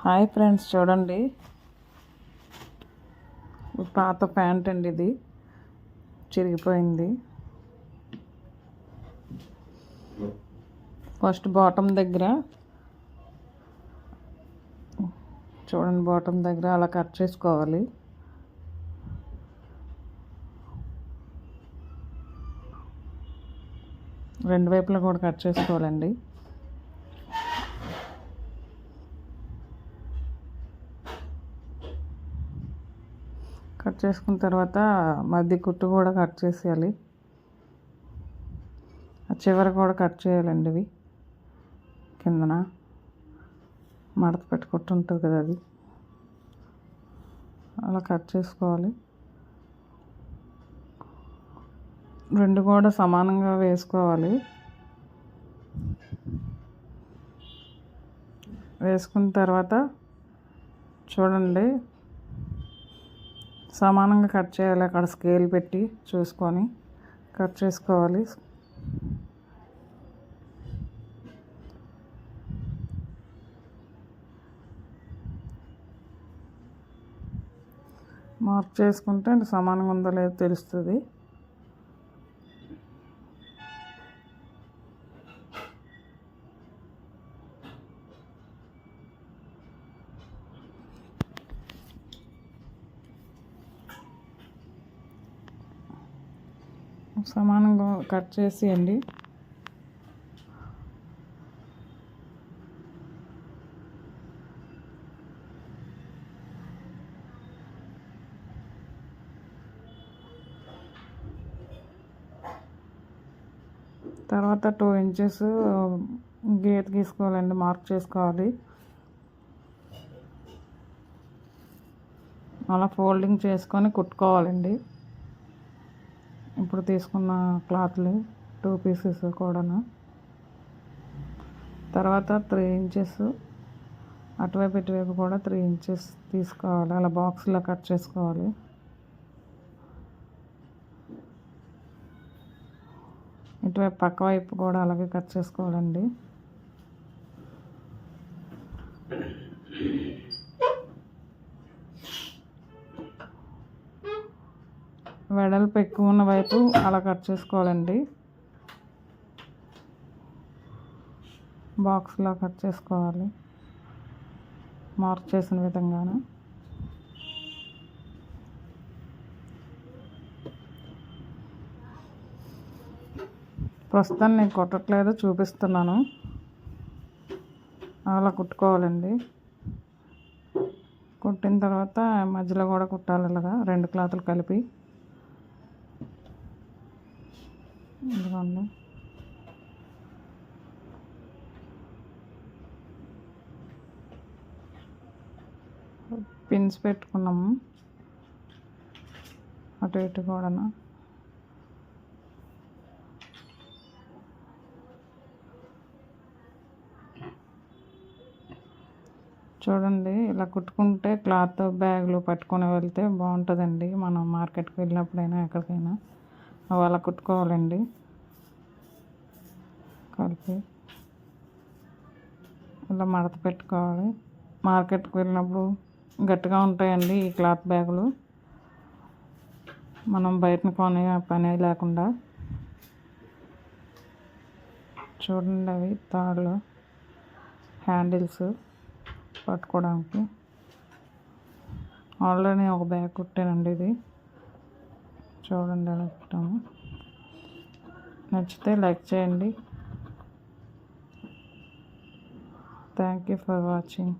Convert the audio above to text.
Hi friends, చూడండి. పాత pant అండి, ఇది చిరిగిపోయింది. ఫస్ట్ బాటమ్ దగ్గర చూడండి, బాటమ్ దగ్గర అలా కట్ చేసుకోవాలి. రెండు వైపులా కూడా కట్ చేసుకోవాలండి. కట్ చేసుకున్న తర్వాత మధ్య కుట్టు కూడా కట్ చేసేయాలి. ఆ చివర కూడా కట్ చేయాలండి. ఇవి కిందన మడత పెట్టుకుంటూ ఉంటుంది కదా, అది అలా కట్ చేసుకోవాలి. రెండు కూడా సమానంగా వేసుకోవాలి. వేసుకున్న తర్వాత చూడండి, సమానంగా కట్ చేయాలి. అక్కడ స్కేల్ పెట్టి చూసుకొని కట్ చేసుకోవాలి. మార్క్ చేసుకుంటే సమానంగా ఉందో లేదో తెలుస్తుంది. సమానంగా కట్ చేసేయండి. తర్వాత 2 ఇంచెస్ గీత గీసుకోవాలండి, మార్క్ చేసుకోవాలి. అలా ఫోల్డింగ్ చేసుకొని కుట్టుకోవాలండి. ఇప్పుడు తీసుకున్న క్లాత్లు 2 పీసెస్ కూడాను. తర్వాత 3 ఇంచెస్ అటువైపు ఇటువైపు కూడా 3 ఇంచెస్ తీసుకోవాలి. అలా బాక్స్లో కట్ చేసుకోవాలి. ఇటువైపు పక్క వైపు కూడా అలాగే కట్ చేసుకోవాలండి. వెడల్పు ఎక్కువ ఉన్న వైపు అలా కట్ చేసుకోవాలండి. బాక్స్లో కట్ చేసుకోవాలి, మార్క్ చేసిన విధంగానే. ప్రస్తుతం నేను కుట్టట్లేదు, చూపిస్తున్నాను. అలా కుట్టుకోవాలండి. కుట్టిన తర్వాత మధ్యలో కూడా కుట్టాలి, ఇలాగా 2 క్లాతులు కలిపి. ఇదిగోండి, పిన్స్ పెట్టుకున్నాము అటు ఇటు కూడా. చూడండి, ఇలా కుట్టుకుంటే క్లాత్ బ్యాగులు పట్టుకొని వెళ్తే బాగుంటుందండి. మనం మార్కెట్కి వెళ్ళినప్పుడైనా ఎక్కడికైనా అవి అలా కుట్టుకోవాలండి. కలిపి ఇలా మడత పెట్టుకోవాలి. మార్కెట్కి వెళ్ళినప్పుడు గట్టిగా ఉంటాయండి ఈ క్లాత్ బ్యాగులు, మనం బయటను కొనే పని లేకుండా. చూడండి, అవి తాళ్ళు, హ్యాండిల్స్ పట్టుకోవడానికి. ఆల్రెడీ ఒక బ్యాగ్ కుట్టానండి. ఇది చూడండి ఎలా కుట్టాము. నచ్చితే లైక్ చేయండి. Thank you for watching.